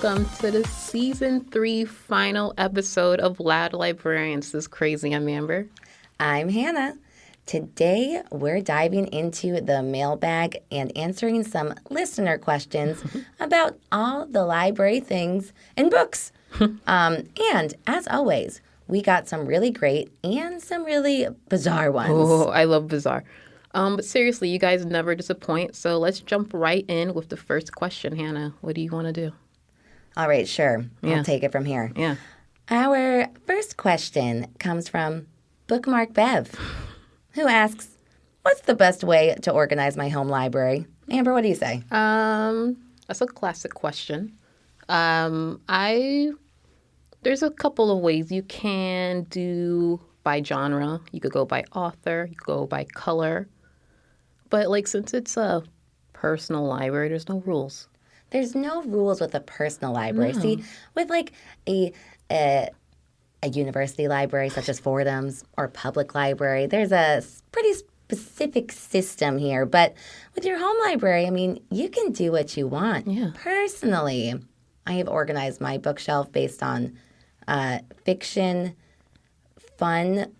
welcome to the season 3 final episode of Loud Librarians. This is crazy. I'm Amber. I'm Hannah. Today, we're diving into the mailbag and answering some listener questions about all the library things and books. And as always, we got some really great and some really bizarre ones. Oh, I love bizarre. But seriously, you guys never disappoint. So let's jump right in with the first question, Hannah. What do you want to do? All right, sure. Yeah. I'll take it from here. Yeah. Our first question comes from Bookmark Bev, who asks, what's the best way to organize my home library? Amber, what do you say? That's a classic question. There's a couple of ways you can do by genre. You could go by author. You could go by color. But since it's a personal library, there's no rules. There's no rules with a personal library. No. See, with a university library such as Fordham's or public library, there's a pretty specific system here. But with your home library, I mean, you can do what you want. Yeah. Personally, I have organized my bookshelf based on fiction, fun.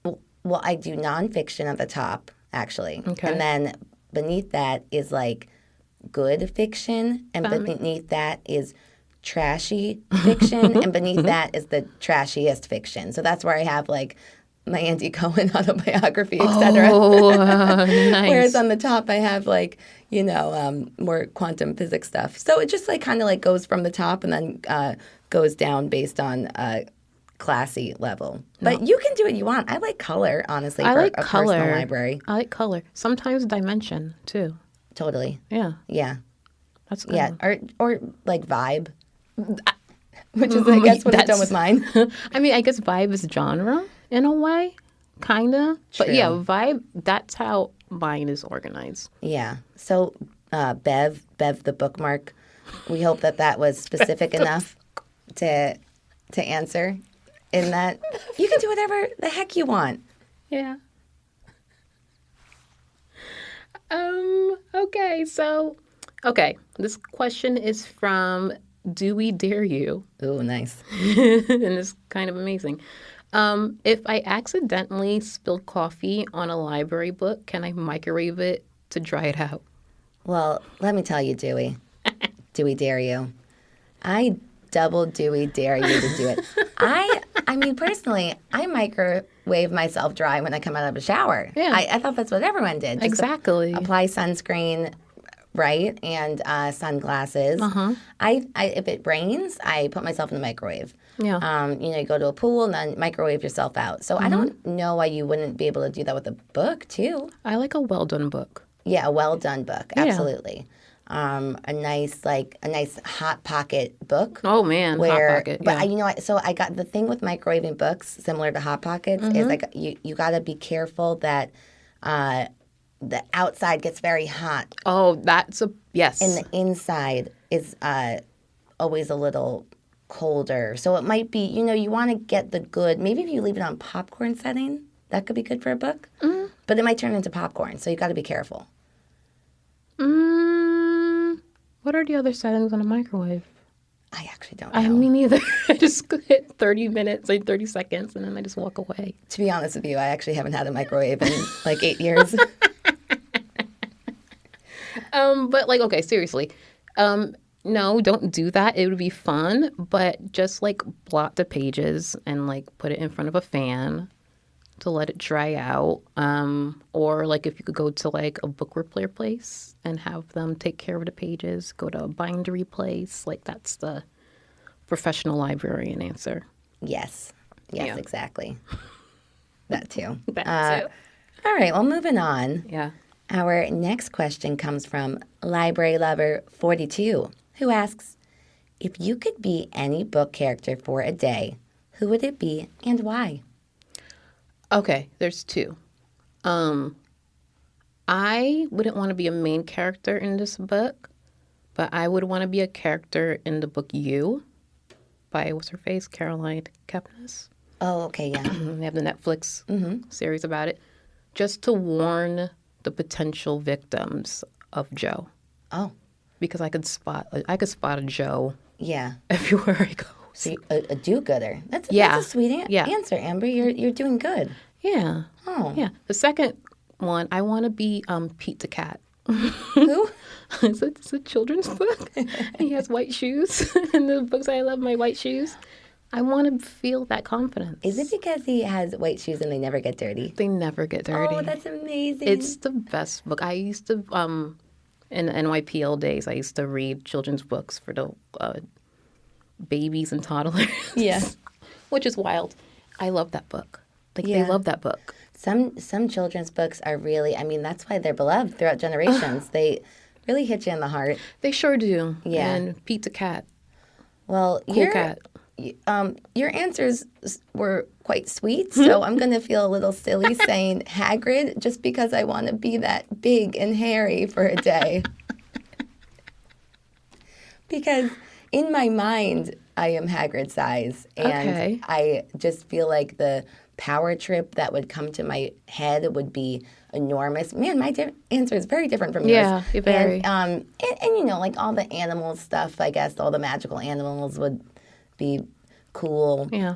Well, I do nonfiction at the top, actually. Okay. And then beneath that is good fiction, and beneath that is trashy fiction, and beneath that is the trashiest fiction. So that's where I have my Andy Cohen autobiography, etc. Oh, nice. Whereas on the top I have more quantum physics stuff. So it just kind of goes from the top and then goes down based on classy level. But you can do what you want. I like color, honestly, for a personal library. I like color. Sometimes dimension, too. Totally. Yeah. Yeah. That's good. Yeah. Or vibe. Which is, I guess, what I've done with mine. I mean, I guess vibe is genre in a way, kind of. But yeah, vibe, that's how mine is organized. Yeah. So, Bev the bookmark, we hope that was specific enough to answer in that you can do whatever the heck you want. Yeah. Okay. This question is from Do We Dare You? Ooh, nice. And it's kind of amazing. If I accidentally spill coffee on a library book, can I microwave it to dry it out? Well, let me tell you, Dewey. Dewey dare you. I double Dewey dare you to do it. I mean, personally, I microwave myself dry when I come out of a shower. Yeah. I thought that's what everyone did. Just Exactly. apply sunscreen, right, and sunglasses. Uh-huh. If it rains, I put myself in the microwave. Yeah. You go to a pool and then microwave yourself out. So I don't know why you wouldn't be able to do that with a book, too. I like a well-done book. Yeah, a well-done book. Yeah. Absolutely. A nice Hot Pocket book. Oh, man, Hot Pocket. But yeah. so I got the thing with microwaving books, similar to Hot Pockets, is you got to be careful that the outside gets very hot. Oh, yes. And the inside is always a little colder. So it might be, you want to get the good, maybe if you leave it on popcorn setting, that could be good for a book. Mm-hmm. But it might turn into popcorn, so you got to be careful. What are the other settings on a microwave? I actually don't know. I mean, neither. I just hit 30 minutes, 30 seconds, and then I just walk away. To be honest with you, I actually haven't had a microwave in 8 years. But okay, seriously. No, don't do that. It would be fun, but just blot the pages and put it in front of a fan to let it dry out. Or if you could go to a book repair place and have them take care of the pages, go to a bindery place. That's the professional librarian answer. Yes, Yeah. exactly. That too. That too. All right, well, moving on. Yeah. Our next question comes from Library Lover 42, who asks, if you could be any book character for a day, who would it be and why? Okay, there's two. I wouldn't want to be a main character in this book, but I would want to be a character in the book You by, what's her face, Caroline Kepnes. Oh, okay, yeah. They have the Netflix series about it. Just to warn the potential victims of Joe. Oh. Because I could spot a Joe Yeah. everywhere I go. So a do-gooder. That's Yeah. a sweet answer, Amber. You're doing good. Yeah. Oh. Yeah. The second one, I want to be Pete the cat. Who? It's a children's book. He has white shoes. In the books, I love my white shoes. I want to feel that confidence. Is it because he has white shoes and they never get dirty? They never get dirty. Oh, that's amazing. It's the best book. I used to, in the NYPL days, I used to read children's books for the babies and toddlers. Yeah. Which is wild. I love that book. Like, Yeah. they love that book. Some children's books are really, I mean, that's why they're beloved throughout generations. They really hit you in the heart. They sure do. Yeah. And Pete the cat. Well, Cool cat. Your answers were quite sweet, so I'm going to feel a little silly saying Hagrid just because I want to be that big and hairy for a day. Because in my mind, I am Hagrid size, and Okay. I just feel like the power trip that would come to my head would be enormous. Man, my answer is very different from yours. Yeah, very. And you know, like all the animal stuff, I guess all the magical animals would be cool. Yeah.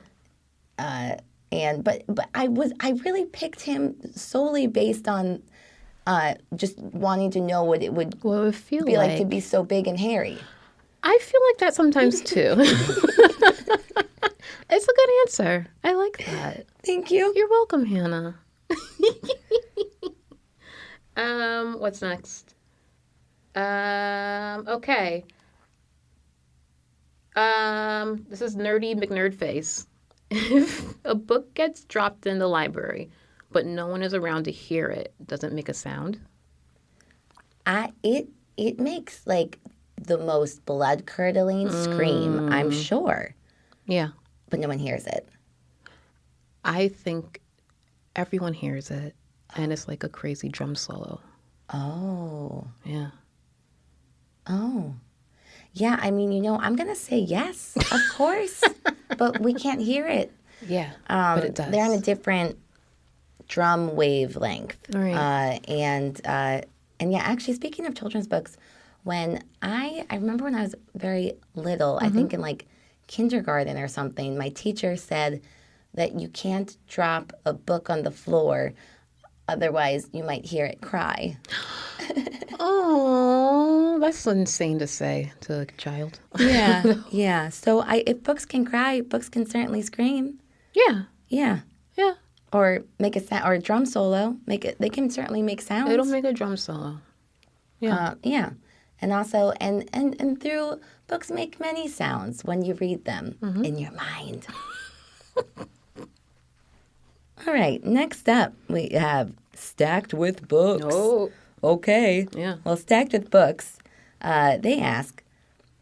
But I really picked him solely based on just wanting to know what it would What it would feel be like to be so big and hairy. I feel like that sometimes too. It's a good answer. I like that. Thank you. You're welcome, Hannah. What's next? Okay. This is Nerdy McNerdface. If a book gets dropped in the library, but no one is around to hear it, does it make a sound? It makes like the most blood curdling scream, I'm sure, Yeah. but no one hears it. I think everyone hears it, and it's like a crazy drum solo. Oh, Yeah. oh, yeah. I mean, you know, I'm gonna say yes, of course, but we can't hear it. Yeah. But it does. They're on a different drum wavelength. Right. And yeah, actually, speaking of children's books, when I remember when I was very little, I think in like kindergarten or something, my teacher said that you can't drop a book on the floor, otherwise you might hear it cry. Oh, that's insane to say to a child. Yeah, yeah. So if books can cry, books can certainly scream. Yeah. Yeah. Yeah. Or make a sound, or a drum solo. They can certainly make sounds. It'll make a drum solo. Yeah. Yeah. And also, and through books make many sounds when you read them in your mind. All right, next up we have Stacked with Books. Oh. Okay. Yeah. Well, Stacked with Books, they ask,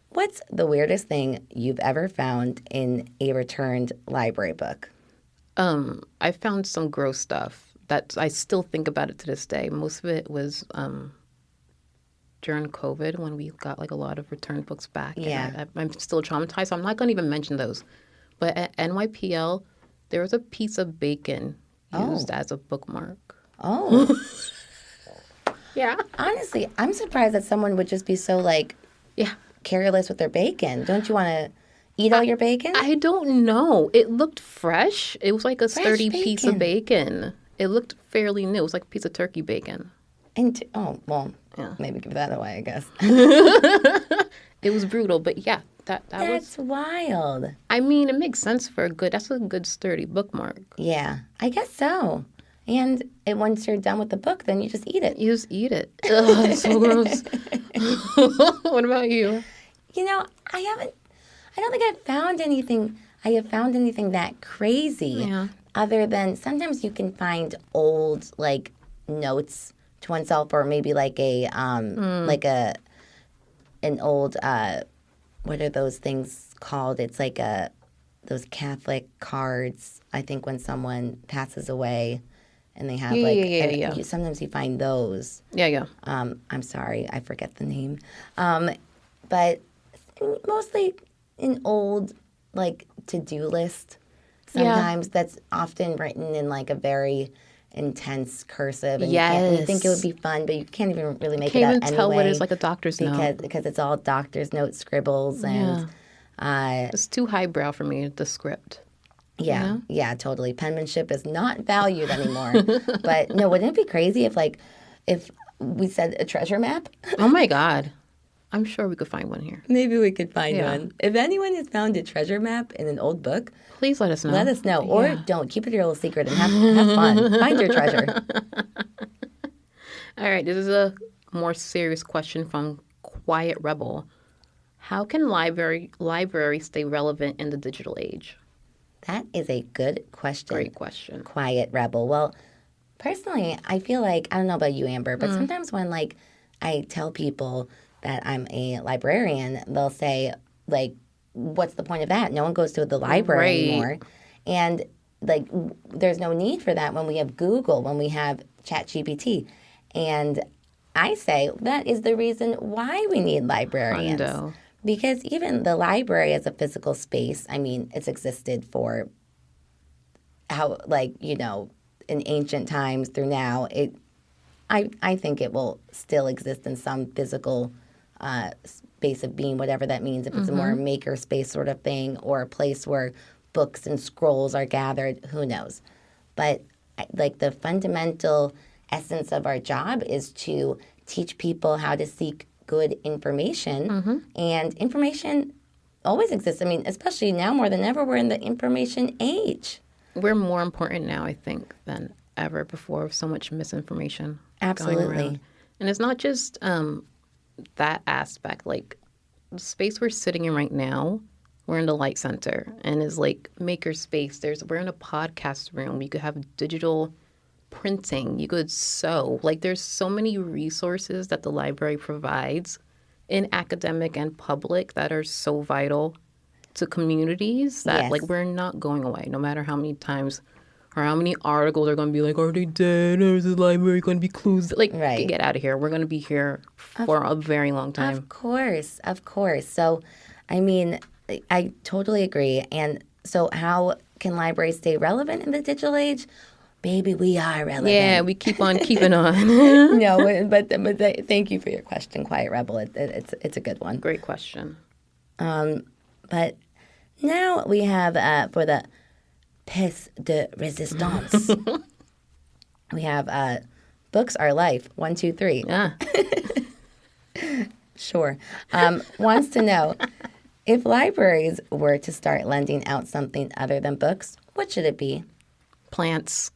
what's the weirdest thing you've ever found in a returned library book? I found some gross stuff that I still think about it to this day. Most of it was during COVID when we got like a lot of returned books back. Yeah. And I'm still traumatized, so I'm not going to even mention those. But at NYPL, there was a piece of bacon used as a bookmark. Oh. Yeah. Honestly, I'm surprised that someone would just be so like Yeah. careless with their bacon. Don't you want to eat all your bacon? I don't know. It looked fresh. It was like a sturdy piece of bacon. bacon. It looked fairly new. It was like a piece of turkey bacon. And maybe give that away, I guess. It was brutal, but yeah, that That's was. wild. I mean, it makes sense for that's a good sturdy bookmark. Yeah, I guess so. And once you're done with the book, then you just eat it. You just eat it. Ugh, it's so gross. What about you? You know, I don't think I've found anything. I have found anything that crazy. Yeah. Other than sometimes you can find old like notes to oneself, or maybe like an old what are those things called? It's like those Catholic cards. I think when someone passes away, and they have Yeah. sometimes you find those. Yeah. I'm sorry, I forget the name. But mostly an old like to-do list. Sometimes that's often written in like a very intense cursive, and you think it would be fun, but you can't even really make it out Can't even tell what anyway is like a doctor's note. because it's all doctor's note scribbles, and It's too highbrow for me, the script. Yeah, yeah, totally. Penmanship is not valued anymore. But no, wouldn't it be crazy if we said a treasure map? Oh my God. I'm sure we could find one here. Maybe we could find Yeah. one. If anyone has found a treasure map in an old book, Please let us know. let us know. Or Yeah. don't. Keep it your little secret and have fun. Find your treasure. All right, this is a more serious question from Quiet Rebel. How can libraries stay relevant in the digital age? That is a good question. Great question. Quiet rebel. Well, personally, I feel like, I don't know about you, Amber, but sometimes when like I tell people that I'm a librarian, they'll say like, what's the point of that? No one goes to the library Right. anymore. And like, there's no need for that when we have Google, when we have ChatGPT. And I say that is the reason why we need librarians. Hundo. Because even the library as a physical space, I mean, it's existed for how, like, you know, in ancient times through now. I think it will still exist in some physical space of being, whatever that means. If it's a more maker space sort of thing, or a place where books and scrolls are gathered, who knows? But like the fundamental essence of our job is to teach people how to seek good information, and information always exists. I mean, especially now more than ever, we're in the information age. We're more important now, I think, than ever before with so much misinformation going Absolutely. around. And it's not just that aspect. Like, the space we're sitting in right now, we're in the Light Center, and is like maker space. We're in a podcast room. You could have digital printing, you could sew. Like, there's so many resources that the library provides in academic and public that are so vital to communities that Yes. like we're not going away, no matter how many times or how many articles are going to be like, are they dead, or is the library going to be closed? Like, Right. get out of here. We're going to be here for a very long time. Of course, of course. So, I mean, I totally agree. And so how can libraries stay relevant in the digital age? Baby, we are relevant. Yeah, we keep on keeping on. No, but thank you for your question, Quiet Rebel. It's a good one. Great question. But now we have for the pièce de résistance. We have books are life. 1, 2, 3. Yeah. Sure. Wants to know if libraries were to start lending out something other than books, what should it be? Plants.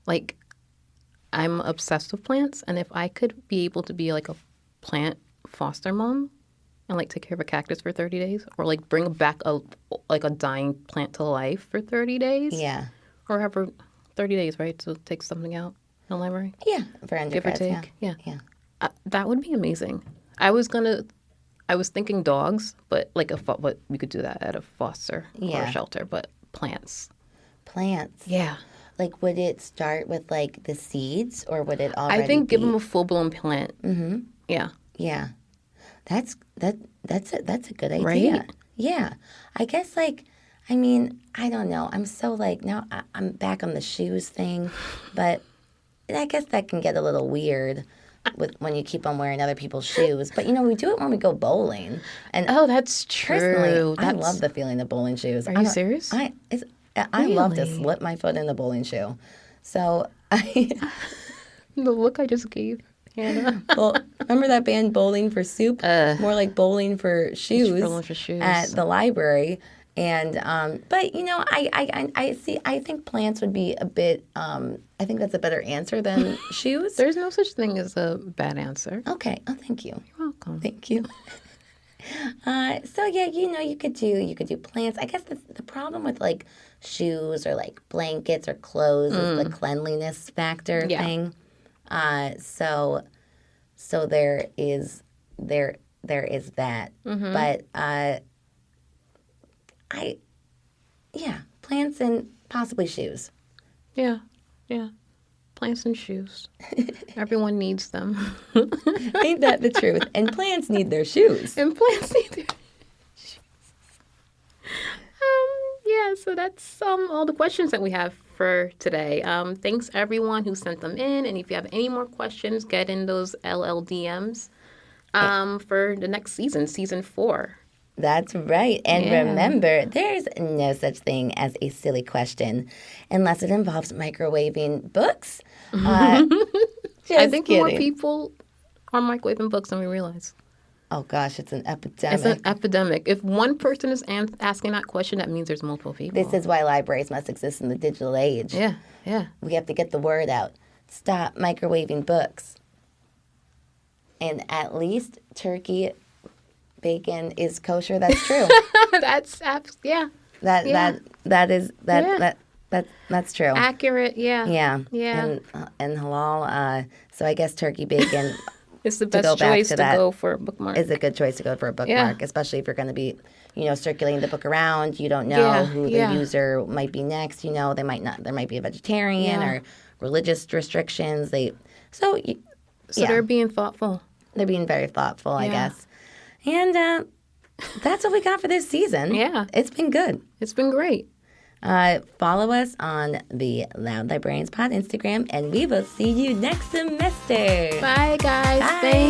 Like, I'm obsessed with plants, and if I could be able to be like a plant foster mom and like take care of a cactus for 30 days, or like bring back a dying plant to life for 30 days, Yeah. or however 30 days, right, to take something out in the library, Yeah, for give or undergrads. take. Yeah. Yeah. That would be amazing. I was thinking dogs, but like but we could do that at a foster or Yeah. a shelter, but plants. Plants. Yeah. Like, would it start with like the seeds, or would it already I think give be- them a full-blown plant. Mm-hmm. Yeah. Yeah, that's a good idea. Right? Yeah, I guess like, I mean, I don't know. I'm so like now I'm back on the shoes thing, but I guess that can get a little weird with when you keep on wearing other people's shoes. But you know, we do it when we go bowling, and Oh, that's true. personally, I That's- love the feeling of bowling shoes. Are I you don't- serious? I love to Really? slip my foot in the bowling shoe. So I. The look I just gave Hannah. Well, remember that band Bowling for Soup? More like Bowling for Shoes, Bowling for Shoes. at the library. And but you know, I think plants would be a bit. I think that's a better answer than shoes. There's no such thing as a bad answer. Okay. Oh, thank you. You're welcome. Thank you. So yeah, you know, you could do plants. I guess the problem with like shoes or like blankets or clothes is the cleanliness factor Yeah. thing. So there is that. But plants and possibly shoes. Yeah. Yeah. Plants and shoes. Everyone needs them. Ain't that the truth? And plants need their shoes. And plants need their shoes. Yeah, so that's all the questions that we have for today. Thanks everyone who sent them in. And if you have any more questions, get in those LLDMs. for the next season 4. That's right. And Yeah. remember, there's no such thing as a silly question unless it involves microwaving books. I Just think kidding. more people are microwaving books than we realize. Oh, gosh, it's an epidemic. It's an epidemic. If one person is asking that question, that means there's multiple people. This is why libraries must exist in the digital age. Yeah, yeah. We have to get the word out. Stop microwaving books. And at least turkey bacon is kosher. That's true. Yeah. That's true. Accurate, yeah. Yeah. Yeah. And halal. So I guess turkey bacon It's the go best back choice to to that go for a bookmark. is a good choice to go for a bookmark, especially if you're going to be, circulating the book around. You don't know Yeah, who the yeah. user might be next. They might not. There might be a vegetarian Yeah. or religious restrictions. So they're being thoughtful. They're being very thoughtful, I Yeah. guess. And that's what we got for this season. Yeah. It's been good. It's been great. Follow us on the Loud Librarians Pod Instagram, and we will see you next semester. Bye, guys. Bye. Thanks.